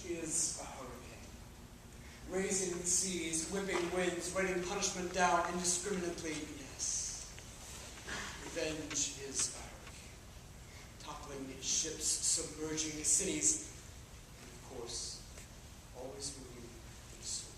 is a hurricane. Raising seas, whipping winds, raining punishment down indiscriminately, yes. Revenge is a hurricane. Toppling ships, submerging cities, and of course, always moving in slow.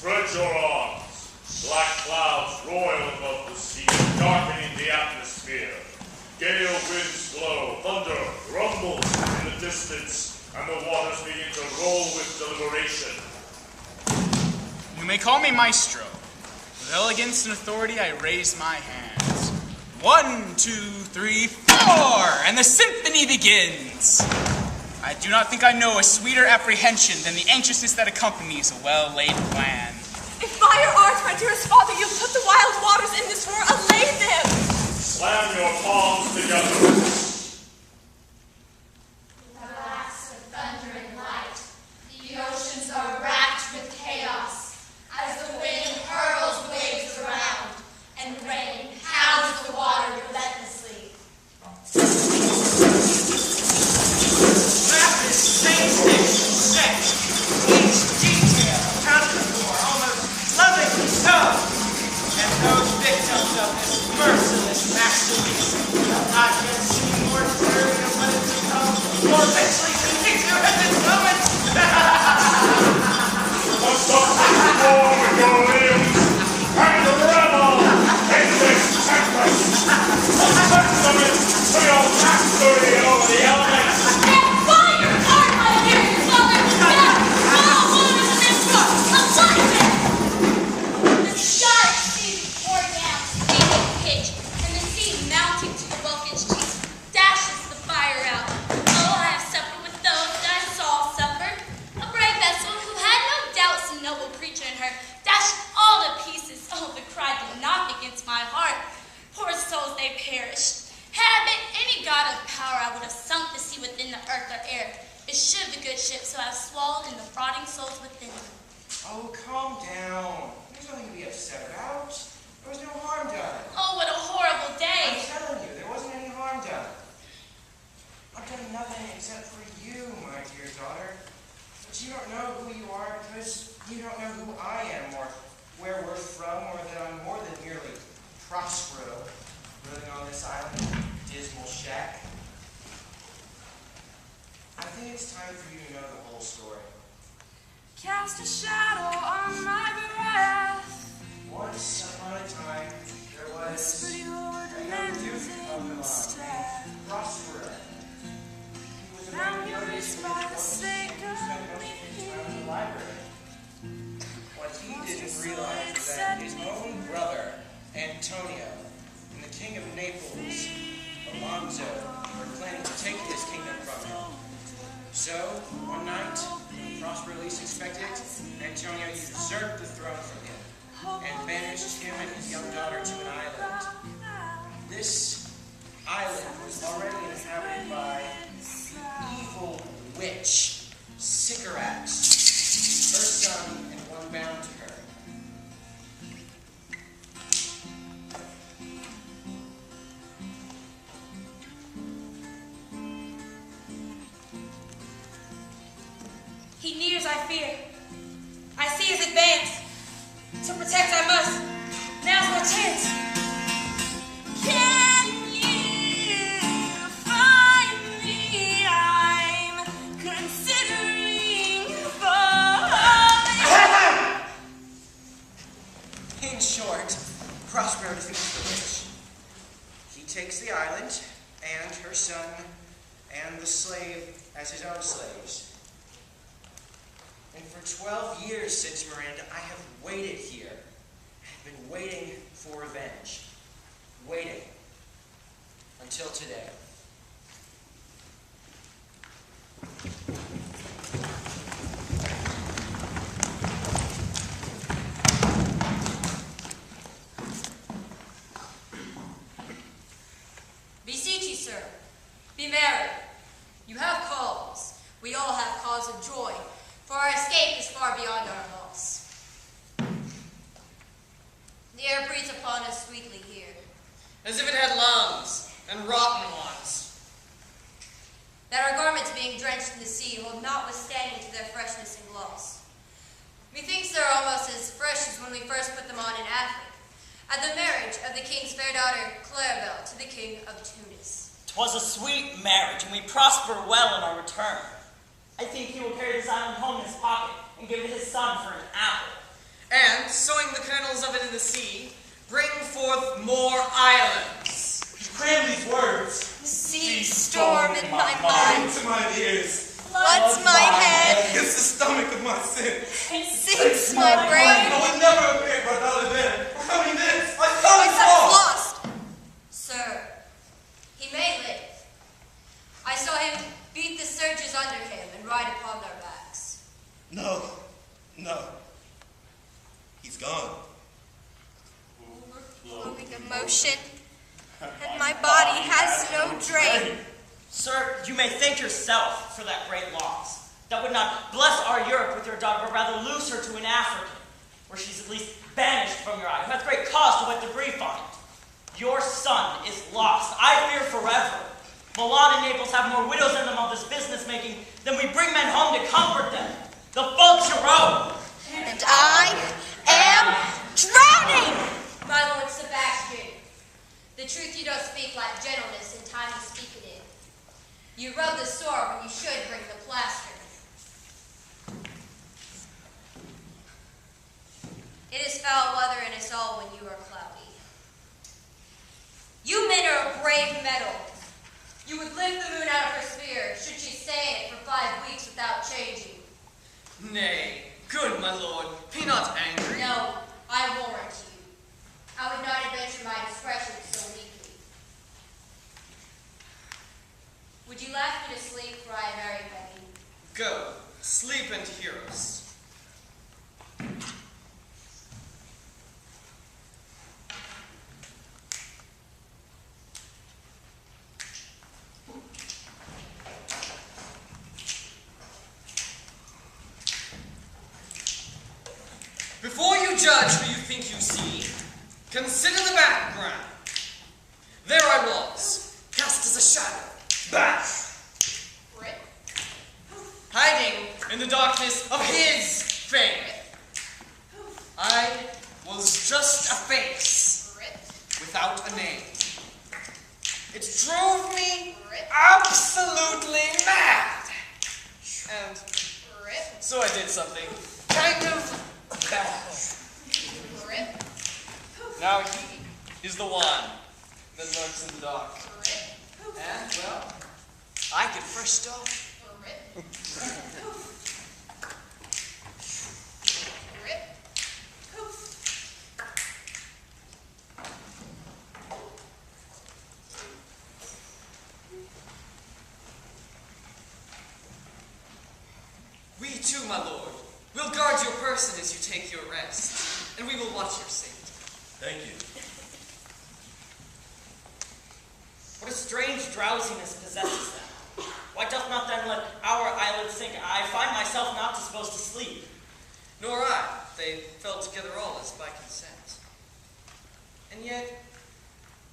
Spread your arms. Black clouds roil above the sea, darkening the atmosphere. Gale winds blow, thunder rumbles in the distance, and the waters begin to roll with deliberation. You may call me Maestro. With elegance and authority, I raise my hands. 1, 2, 3, 4, and the symphony begins. I do not think I know a sweeter apprehension than the anxiousness that accompanies a well-laid plan. If by your arts, my dearest father, you put the wild waters in this roar, allay them! Slam your palms together. The blast of thunder and light, the oceans are racked with chaos, as the wind hurls waves around, and rain pounds the water relentlessly. Rapid, painstaking steps, each detail accounted for, almost lovingly so. And those victims of this merciless masterpiece have not yet seen more deserving of what is to come, more richly convicted at this moment. What's up with your limbs? And the rebel in this tempest. Testament to your mastery over the elements. And by your art, my dearest father, death, all waters in this roar, alive it! The sky exceeds pouring down, steaming pitch, and the sea mounting to the Vulcan's cheeks, dashes the fire out. Oh, I have suffered with those that I saw suffer. A brave vessel who had no doubts a noble creature in her, dashed all to pieces. Oh, the cry did knock against my heart. Poor souls, they perished. Had I been any god of power, I would have sunk the sea within the earth or air. It should the good ship, so I have swallowed in the rotting souls within them. Oh, calm down. There's nothing to be upset about. There was no harm done. Oh, what a horrible I'm day! telling you, there wasn't any harm done. I've done nothing except for you, my dear daughter. But you don't know who you are because you don't know who I am or where we're from or that I'm more than merely Prospero, living on this island, dismal shack. I think it's time for you to know the whole story. Cast a shadow on my breath. Once upon a time, there was Whisper your a young duke of Milan instead. named Prospero. He was a Now man you're who just by the sake spent most of his time in the library. What he didn't realize was that his own brother, Antonio, and the king of Naples, Alonso, were planning to take his kingdom from him. So, one night, when Prospero least expected, Antonio usurped the throne from him and banished him and his young daughter to an island. This island was already inhabited by the evil witch, Sycorax, her son, and one bound to her. He nears, I fear. I see his advance. To protect I must. Now's my chance. Can you find me? I'm considering falling. In short, Prospero defeats the witch. He takes the island and her son and the slave as his own slaves. And for 12 years since Miranda, I have waited here. I've been waiting for revenge. Waiting. Until today. for our escape is far beyond our loss. The air breathes upon us sweetly here, as if it had lungs, and rotten ones. that our garments being drenched in the sea hold notwithstanding to their freshness and gloss. Methinks they're almost as fresh as when we first put them on in Africa, at the marriage of the king's fair daughter Claribel to the king of Tunis. 'Twas a sweet marriage, and we prosper well in our return. I think he will carry this island home in his pocket and give it his son for an apple. And, sowing the kernels of it in the sea, bring forth more islands. Cram these words The sea storm in my mind into my ears, floods my head, against the stomach of my sin. sinks my I brain. would never appear but other than, I mean this, my My son is son is lost. lost. Sir, he may live. I saw him beat the surges under him and ride upon their backs. No, he's gone. Overflowing emotion, and my body has no drain. Sir, you may thank yourself for that great loss. That would not bless our Europe with your daughter, but rather lose her to an African, where she's at least banished from your eye, who hath great cause to wet the grief on it. Your son is lost, I fear forever. Milan and Naples have more widows in them of this business making than we bring men home to comfort them. The Fulchero! And I am drowning! My Lord Sebastian, the truth you don't speak like gentleness in time to speak it in. You rub the sore when you should bring the plaster. It is foul weather in us all when you are cloudy. You men are a brave metal. You would lift the moon out of her sphere should she stay in it for 5 weeks without changing. Nay, good my lord, be not angry. No, I warrant you. I would not adventure my discretion so weakly. Would you laugh me to sleep, for I am very heavy? Go, sleep and hear us. Before you judge who you think you see, consider the background. There I was, cast as a shadow. Bah! Rip. Hiding in the darkness of his fame. I was just a face Rip. without a name. It drove me Rip. absolutely mad. And Rip. so I did something kind of bad. Rip. Now he is the one that lurks in the dark. Rip. And, well, I could first off. Rip. Rip. We too, my lord, will guard your person as you take your rest, and we will watch your safety. Thank you. What a strange drowsiness possesses them. Why doth not then let our eyelids sink? I find myself not disposed to sleep. Nor I. They fell together all as by consent. And yet,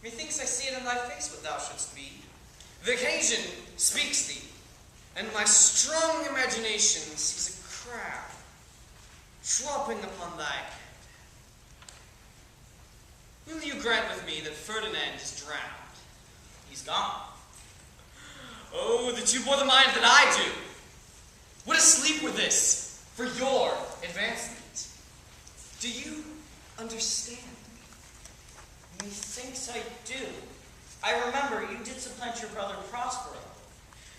methinks I see it in thy face what thou shouldst be. The occasion speaks thee, and my strong imagination sees a crowd dropping upon thy head. Will you grant with me that Ferdinand is drowned? He's gone. Oh, that you bore the mind that I do. Would sleep with this for your advancement. Do you understand? Methinks I do. I remember you did supplant your brother Prospero.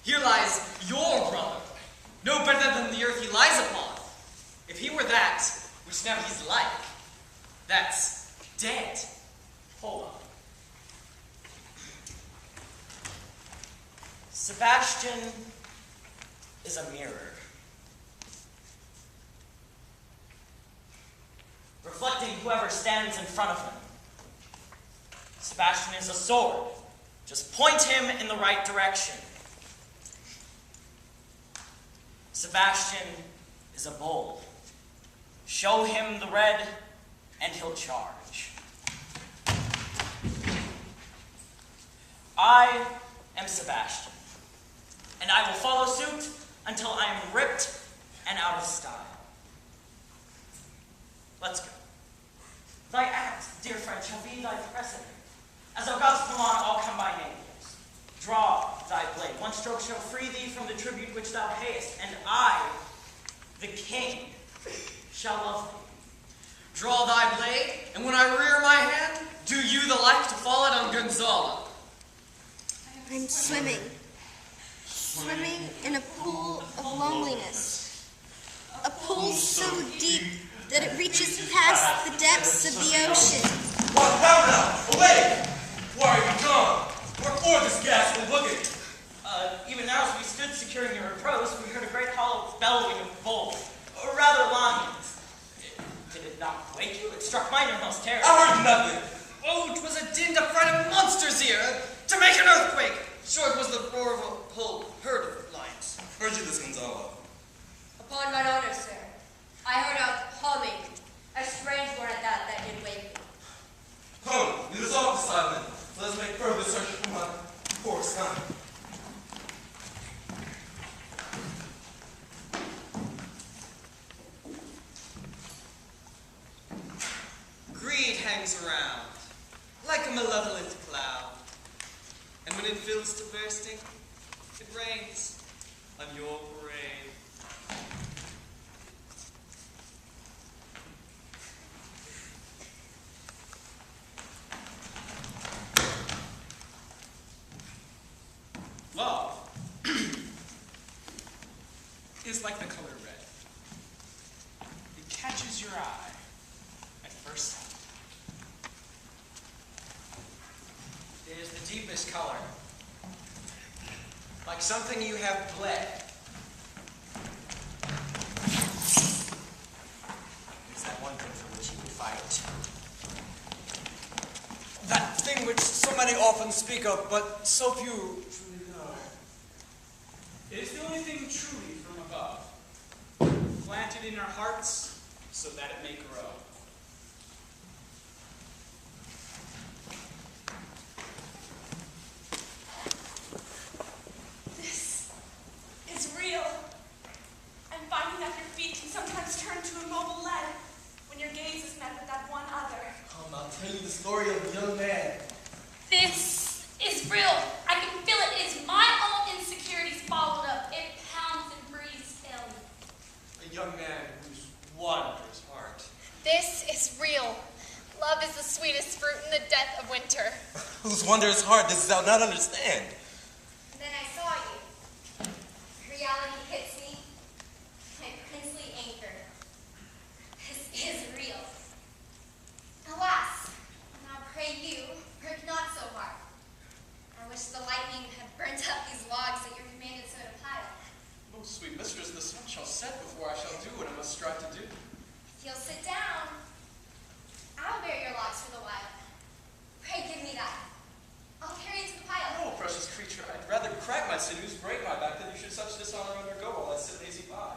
Here lies your brother, no better than the earth he lies upon. If he were that, which now he's like, that's dead. Hold on. Sebastian is a mirror, reflecting whoever stands in front of him. Sebastian is a sword. Just point him in the right direction. Sebastian is a bull. Show him the red, and he'll charge. I am Sebastian, and I will follow suit until I am ripped and out of style. Let's go. Thy act, dear friend, shall be thy precedent. As thou goest from on, all come by names. Draw thy blade. One stroke shall free thee from the tribute which thou payest, and I, the king, shall love thee. Draw thy blade, and when I rear my hand, do you the like to fall it on Gonzalo. I'm swimming. Swimming in a pool of loneliness. A pool so deep that it reaches past the depths of the ocean. What? How now? Away! Why are you gone? Wherefore this ghastly looking? Even now, as we stood securing your repose, we heard a great hollow bellowing of bulls, or rather lions. Did it not wake you? It struck my innermost terror. I heard nothing. Oh, 'twas a din to fright a monster's ear, to make an earthquake. Sure, it was the roar of a whole herd of lions. Heard you this, Gonzalo. Upon mine honor, sir, I heard a humming, a strange one at that did wake me. Come, lead us off this island. Let us make further search for my poor son. Greed hangs around, like a malevolent cloud. And when it fills to bursting, it rains on your parade. Love is like the color red. It catches your eye at first sight. It is the deepest color, like something you have bled. It's that one thing for which you would fight. That thing which so many often speak of, but so few truly know. It is the only thing truly from above, planted in our hearts so that it may grow. This is real. And finding that your feet can sometimes turn to immobile lead when your gaze is met with that one other. Come, I'll tell you the story of a young man. This is real. I can feel it. It is my own insecurities bottled up. It pounds and breathes in. A young man whose wondrous heart. This is real. Love is the sweetest fruit in the death of winter. Whose wondrous heart dost thou not understand? And then I saw you. Reality hits me, my princely anchor. This is real. Alas, now pray you, work not so hard. I wish the lightning had burnt up these logs that you're commanded so to pile. Oh, sweet mistress, the sun shall set before I shall do what I must strive to do. If you'll sit down, I'll bear your logs for the while. Pray give me that. I'll carry it to the pile. Oh, precious creature, I'd rather crack my sinews, break my back, than you should such dishonor undergo while I sit lazy by.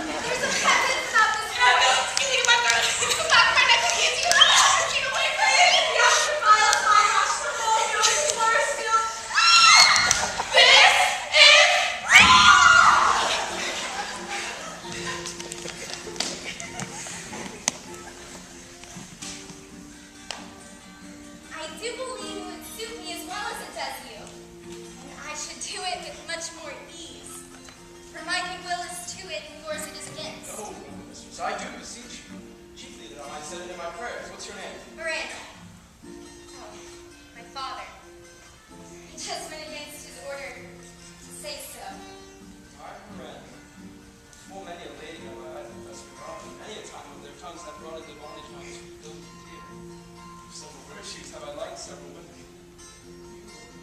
There's a peasant stop this way. Give me my throat. Come back, my neck against you. Get away from me. After miles, my gosh, the whole yours worse still. This is real. I do believe it would suit me as well as it does you. And I should do it with much more ease. For my goodwill is to it, and yours it is against. Oh, mistress, I do beseech you. Chiefly that I might set it in my prayers. What's your name? Miranda. Oh, my father. He just went against his order to say so. I, Miranda. Full many a lady have I confessed for wrong, and many a time when their tongues have brought into bondage my guilty tear. Several virtues have I liked, several women.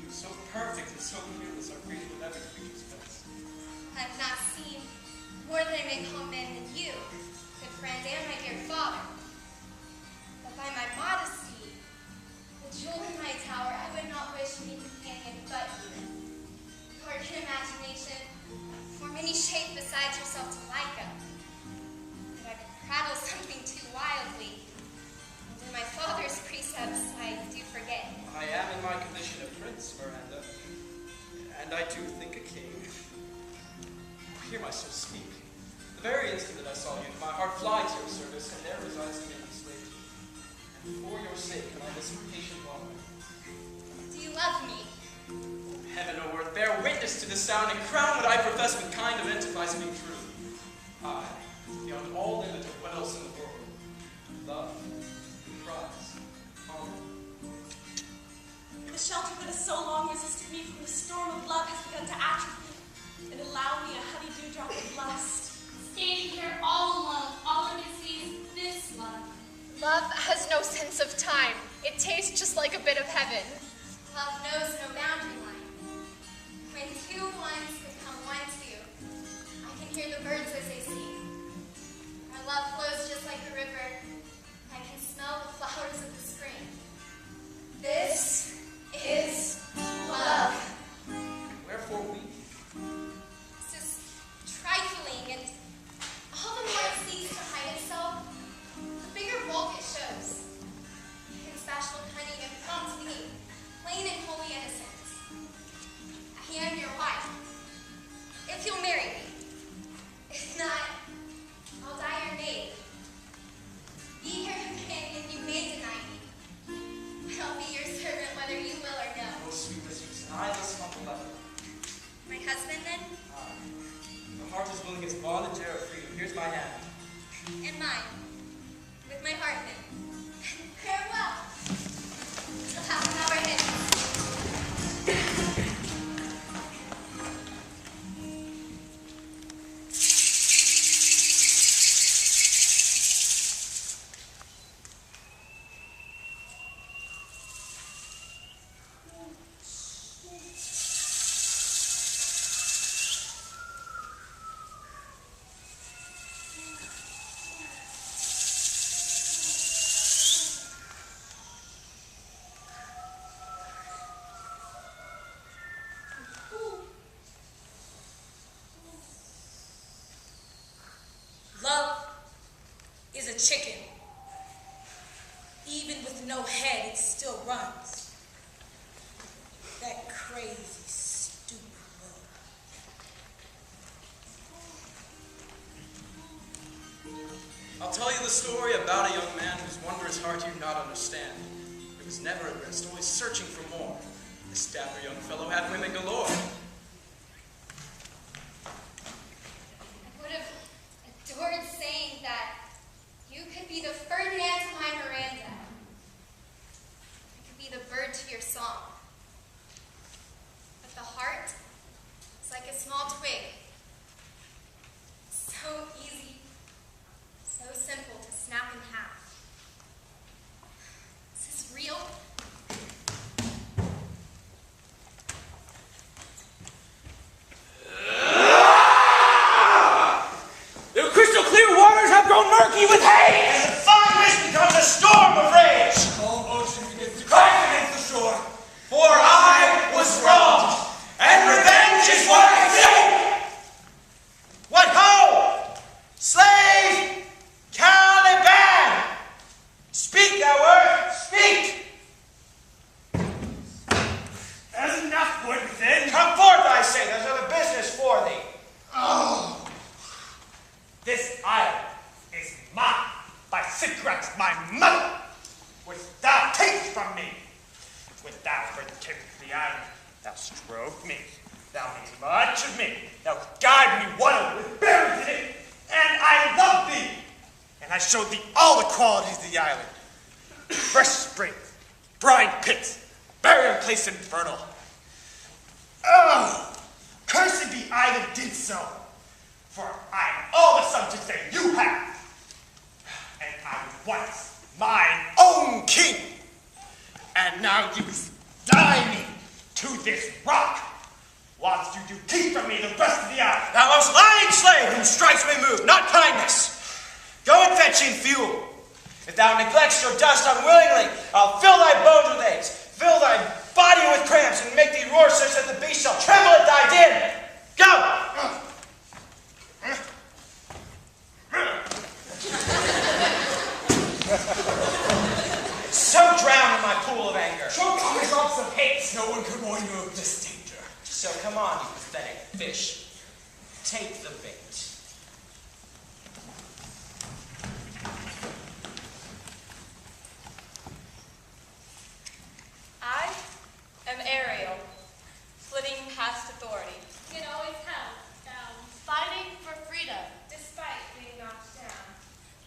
You, so perfect and so fearless, are greeted with every creature's best. I have not seen more than I may call men than you, good friend and my dear father. But by my modesty, the jewel in my tower, I would not wish any companion but you. pledge yourself to Micah. But I prattle something too wildly. And in my father's precepts, I do forget. I am in my condition of prince, Miranda, and I do think a king. Hear my soul speak. The very instant that I saw you, my heart flies to your service, and there resides the maiden slave. And for your sake, can I listen patient long? Do you love me? Heaven or earth, bear witness to the sound, and crown what I profess with kind of enterprise to be true. I, beyond all limit of what else in the world, love, prize, honor. The shelter that has so long resisted me from the storm of love has begun to atrophy, and allow me a heavy dewdrop of lust. Standing here all alone, all I can see is this love. Love has no sense of time. It tastes just like a bit of heaven. Love knows no boundary line. When two ones become one two, I can hear the birds as they sing. Our love flows just like a river. I can smell the flowers of the spring. This is love. Wherefore we? It's just trifling, and all the more it seeks to hide itself, the bigger bulk it shows. Its bashful cunning and prompt me, plain and holy innocence. I am your wife. If you'll marry me. If not, I'll die your maid. Be your companion, you may deny me. I'll be your servant whether you will or no. Oh, sweet mistress, and I this humble leper. My husband, then? The heart is willing its bondage of freedom. Here's my hand. And mine. With my heart, then. Farewell. Till half an hour hence. Love is a chicken. Even with no head, it still runs. That crazy, stupid love. I'll tell you the story about a young man whose wondrous heart you not understand. He was never at rest, always searching for more. This dapper young fellow had women galore. I would have adored saying that you could be the Ferdinand to my Miranda. I could be the bird to your song. But the heart is like a small twig. So easy, so simple to snap in half. Is this real? The crystal clear waters have grown murky with hate, and the fine mist becomes a storm of rage. All ocean begins to crash against the shore. For I was wronged, and revenge is what I seek. What ho! Slave Caliban! Speak, thou word, speak! There's enough wood within. Come forth, I say, there's other business for thee. Oh. This island is mine, by Sycorax, my mother, which thou takest from me. When thou first camest to the island, thou stroked me, thou madest much of me, thou guided me one with berries in it, and I loved thee. And I showed thee all the qualities of the island. Fresh springs, brine pits, burial place infernal. Oh, cursed be I that did so. For I am all the subjects that you have, and I was once mine own king, and now you die me to this rock, whilst you do keep from me the rest of the island. Thou most lying slave, whom stripes may move, not kindness. Go and fetch in fuel. If thou neglectst your dust unwillingly, I'll fill thy bones with aches, fill thy body with cramps, and make thee roar such that the beast shall tremble at thy din. Go! boys, come on, you pathetic fish. Take the bait. I am Ariel, flitting past authority. It always held down, Fighting for freedom. despite being knocked down.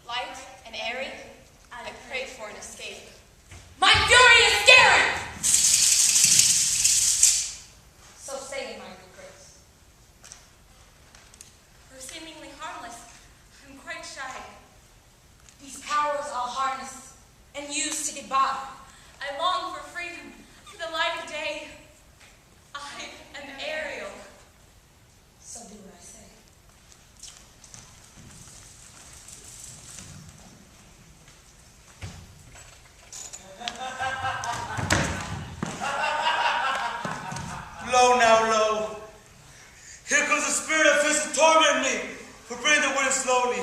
Light and airy, I pray for an escape. My fury is scary! So say it, my good Grace. We're seemingly harmless. I'm quite shy. These powers I'll harness and use to get by. I long for freedom, for the light of day. I am Ariel. So do what I say. Lo now, lo. Here comes the spirit of fish to torment me for bringing the wind slowly.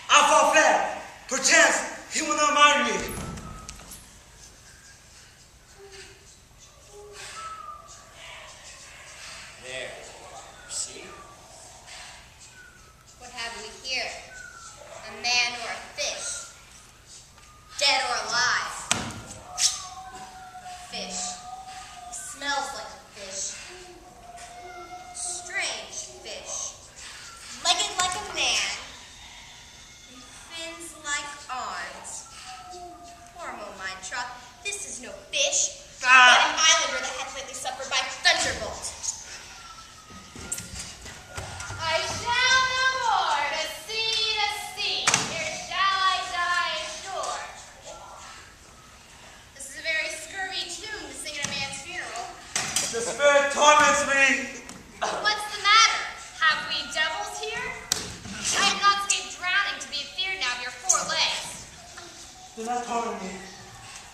I fall flat. Perchance he will not mind me. There. See? What have we here? A man or a fish? Dead or alive? Fish. He smells like a fish. Strange fish. Legged like a man. And fins like arms. Poor Momintra. This is no fish, but an islander that hath lately suffered by thunderbolt. I shall no more to sea, here shall I die ashore. This is a very scurvy tune to sing at a man's funeral. The spirit torments me. What's the matter? Have we devils here? I have not escaped drowning to be afeard now of your 4 legs. Do not torment me.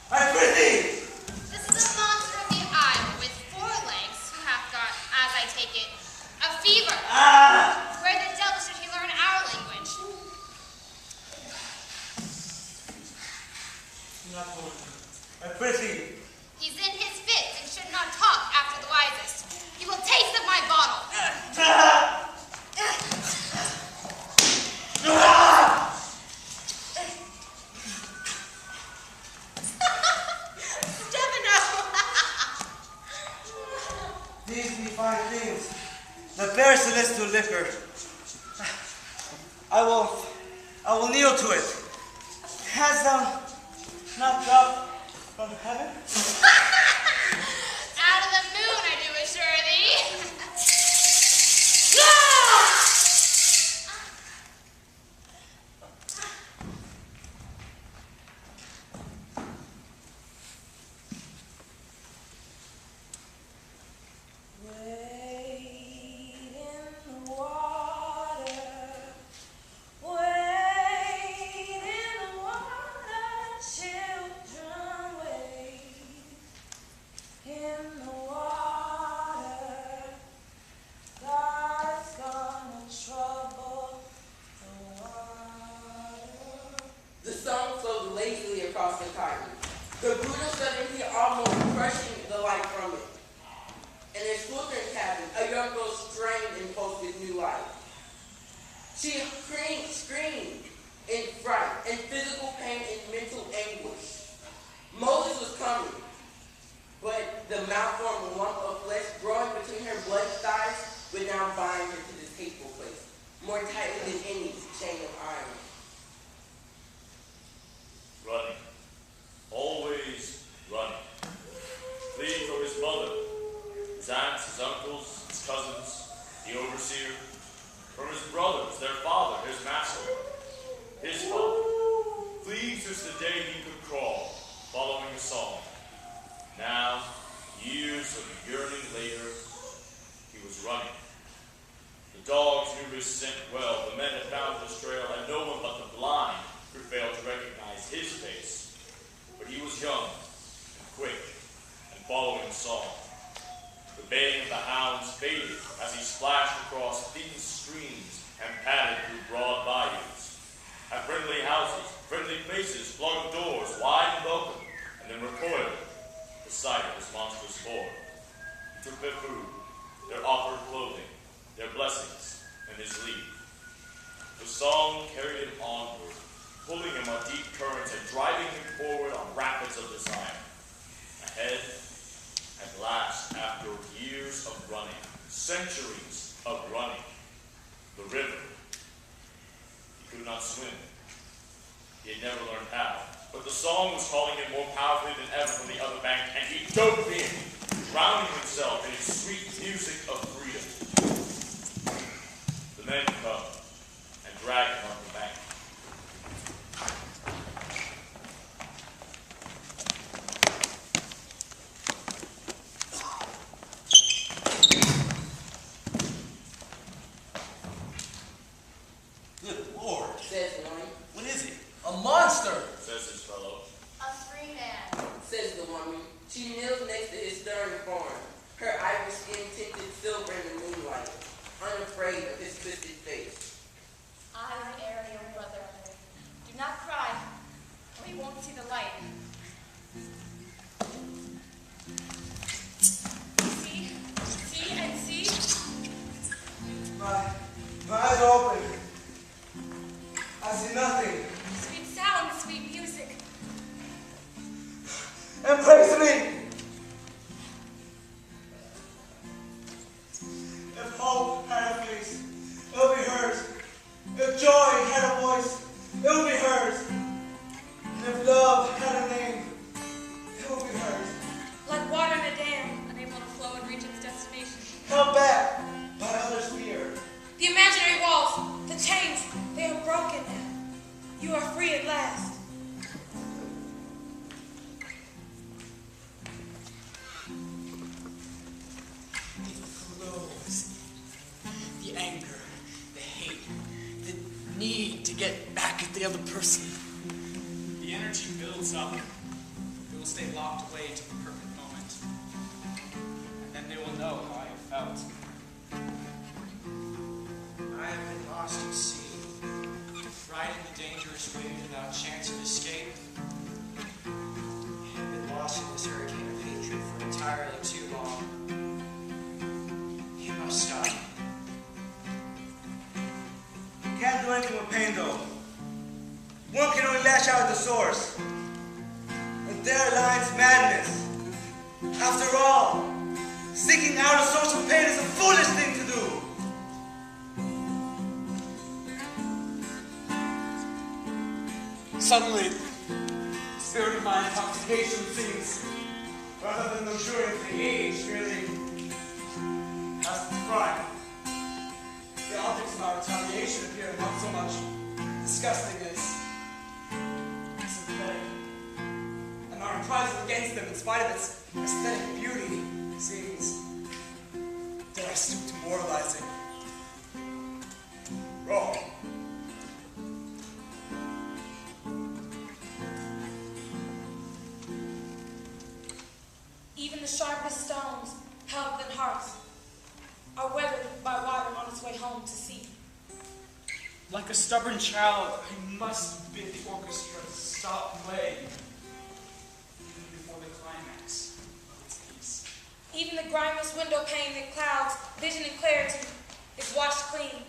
I pray thee. This is a monster of the isle with 4 legs who hath got, as I take it, a fever. Where the devil should he learn our language? Do not torment me. I pray thee. He's in his fits and should not talk after the wisest. He will taste of my bottle. These be fine things. The bare celestial liquor. I will kneel to it. Hast thou not dropped from heaven? Out of the moon, I do assure thee. Wade in the water. Wade in the water, children, wade in the water. God's gonna trouble the water. The sun flowed lazily across the cotton, the brutal southern heat almost crushing the light from it. In a sweltering cabin, a young girl strained and pulsed with new life. She screamed in fright, in physical pain and mental anguish. Moses was coming, but the malformed lump of flesh growing between her bloody thighs would now bind her to this hateful place, more tightly than any chain of iron. Running. Always running. Fleeing from his mother, his aunts, his uncles, his cousins, the overseer, from his brothers, their father, his master, his father. Fleeing since the day he could crawl, following a song. Now, years of yearning later, he was running. The dogs knew his scent well, the men had found his trail, and no one but the blind could fail to recognize his face. But he was young and quick and following song. The baying of the hounds faded as he splashed across thin streams and padded through broad bayous. At friendly houses, friendly faces flung doors wide and open, and then recoiled at the sight of his monstrous form. their food, their offered clothing, their blessings, and his leave. The song carried him onward, pulling him on deep currents and driving him forward on rapids of desire. Ahead, at last, after years of running, centuries of running, the river. He could not swim. He had never learned how. But the song was calling him more powerfully than ever from the other bank, and he dove in, drowning himself in its sweet music of freedom. The men come and drag him up the bank. Good Lord. Says one. What is he? A monster! Says his fellow. A free man. Says the woman. She kneels next to his stern form, her ivory skin tinted silver in the moonlight, unafraid of his twisted face. I am your brother. Do not cry, or you won't see the light. See and see. My eyes are open. I see nothing. Sweet sound, sweet music. Embrace me! If hope had a face, it would be hers. If joy had a voice, it would be hers. And if love had a name, it would be hers. Like water in a dam, unable to flow and reach its destination. Held back by others' fear. The imaginary walls, the chains, they are broken now. You are free at last. It flows. The anger, the hate, the need to get back at the other person. The energy builds up. It will stay locked away to the perfect moment. And then they will know how I have felt. I have been lost at sea, riding the dangerous wave without chance of escape. I have been lost in this hurricane of hatred for entirely too long. It must stop. Can't do anything with pain though. One can only lash out at the source. And there lies madness. After all, seeking out a source of pain is a foolish thing to do. Suddenly, the spirit of my intoxication seems, rather than luxuriantly aged, really past its prime. The objects of our retaliation appear not so much disgusting as sympathetic. And our reprisal against them, in spite of its aesthetic beauty, seems, dare I stoop to moralizing, wrong. Even the sharpest stones, held within hearts, are weathered by water on its way home to sea. Like a stubborn child, I must bid the orchestra stop playing, even before the climax of its piece. Even the grimeless window pane that clouds vision and clarity is washed clean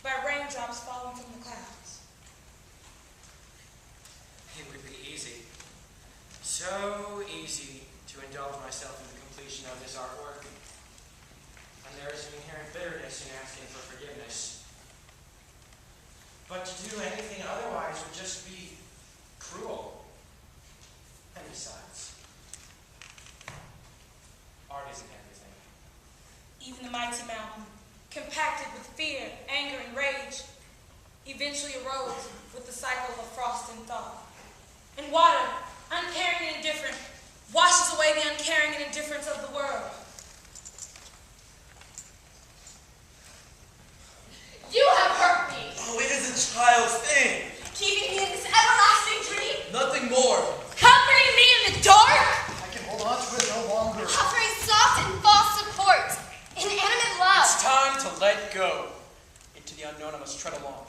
by raindrops falling from the clouds. It would be easy, so easy, to indulge myself in the completion of this artwork. And there is an inherent bitterness in asking for forgiveness. But to do anything otherwise would just be cruel. And besides, art isn't everything. Even the mighty mountain, compacted with fear, anger, and rage, eventually arose with the cycle of frost and thaw. And water, uncaring and indifferent, washes away the uncaring and indifference of the world. You have hurt me, Oh, it is a child's thing. keeping me in this everlasting dream, Nothing more. comforting me in the dark, I can hold on to it no longer. offering soft and false support, inanimate love. It's time to let go. Into the unknown I must tread along.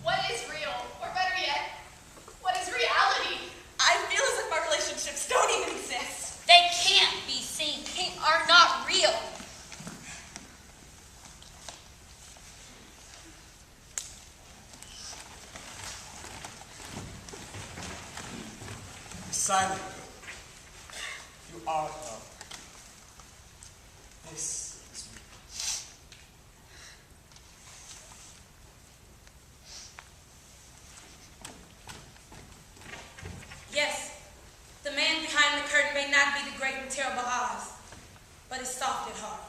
What is real, or better yet, what is reality? I silent. You are love. This is me. Yes, the man behind the curtain may not be the great and terrible Oz, but is soft at heart,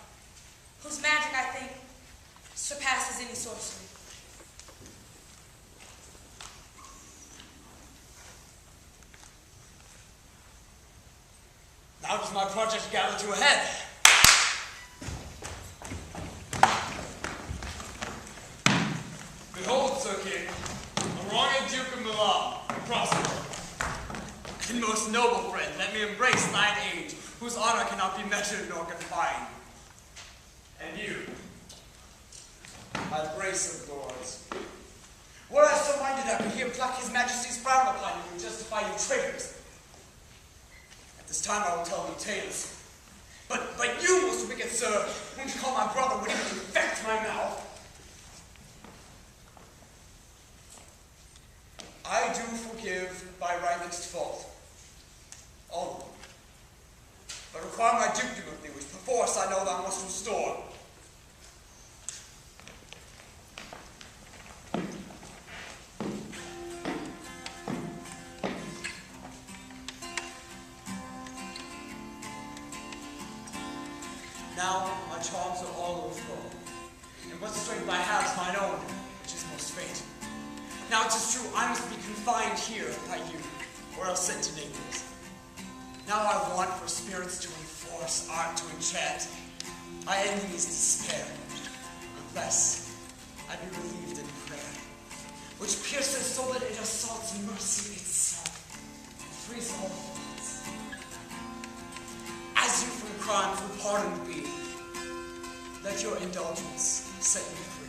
whose magic, I think, surpasses any sorcery. Now does my project gather to a head. Behold, Sir King, a royal Duke of Milan, Prospero. And most noble friend, let me embrace thine age, whose honor cannot be measured nor confined. And you, my brace of lords, were I so minded I could here pluck his majesty's frown upon you and justify you traitors. At this time I will tell you tales. But you, most wicked sir, whom you call my brother, would even infect my mouth. I do forgive by rightest fault. All of them. But require my dukedom of thee, which perforce I know thou must restore. Now my charms are all overthrown, and what strength I have is mine own, which is most faint. Now it is true, I must be confined here by you, or else sent to Naples. Now I want for spirits to enforce, art to enchant. I enemies despair, unless I be relieved in prayer, which pierces so that it assaults mercy itself, and frees all things. As you from crimes would pardoned be, let your indulgence set me free.